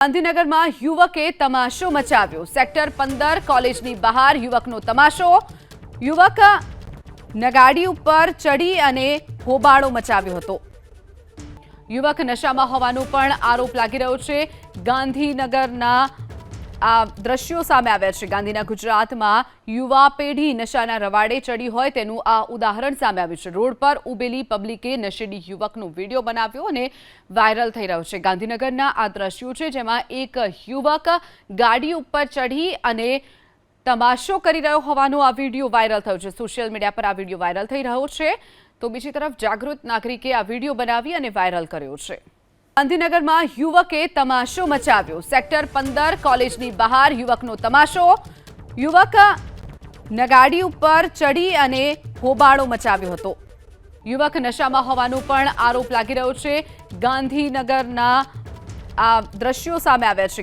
ગાંધીનગરમાં યુવકે તમાશો મચાવ્યો। સેક્ટર 15 કોલેજની બહાર યુવકનો તમાશો। યુવક નગાડી ઉપર ચડી અને હોબાળો મચાવ્યો હતો। યુવક નશામાં હોવાનો પણ આરોપ લાગી રહ્યો છે। ગાંધીનગરના આ દ્રશ્યો સામે આવ્યા છે। ગાંધીના ગુજરાતમાં યુવા પેઢી નશાના રવાડે ચડી હોય તેનું આ ઉદાહરણ સામે આવ્યું છે। રોડ પર ઉભેલી પબ્લિકે નશેડી યુવકનો વિડીયો બનાવ્યો અને વાયરલ થઈ રહ્યો છે। ગાંધીનગરના આ દ્રશ્યો છે જેમાં એક યુવક ગાડી ઉપર ચઢી અને તમાશો કરી રહ્યો હોવાનો આ વિડીયો વાયરલ થયો છે। સોશિયલ મીડિયા પર આ વિડીયો વાયરલ થઈ રહ્યો છે તો બીજી તરફ જાગૃત નાગરિકે આ વિડીયો બનાવી અને વાયરલ કર્યો છે। ગાંધીનગરમાં યુવકે તમાશો મચાવ્યો। સેક્ટર 15 કોલેજની બહાર યુવકનો તમાશો। યુવક નગાડી ઉપર ચડી અને હોબાળો મચાવ્યો હતો। યુવક નશામાં હોવાનો પણ આરોપ લાગી રહ્યો છે। ગાંધીનગરના આ દ્રશ્યો સામે આવ્યા છે।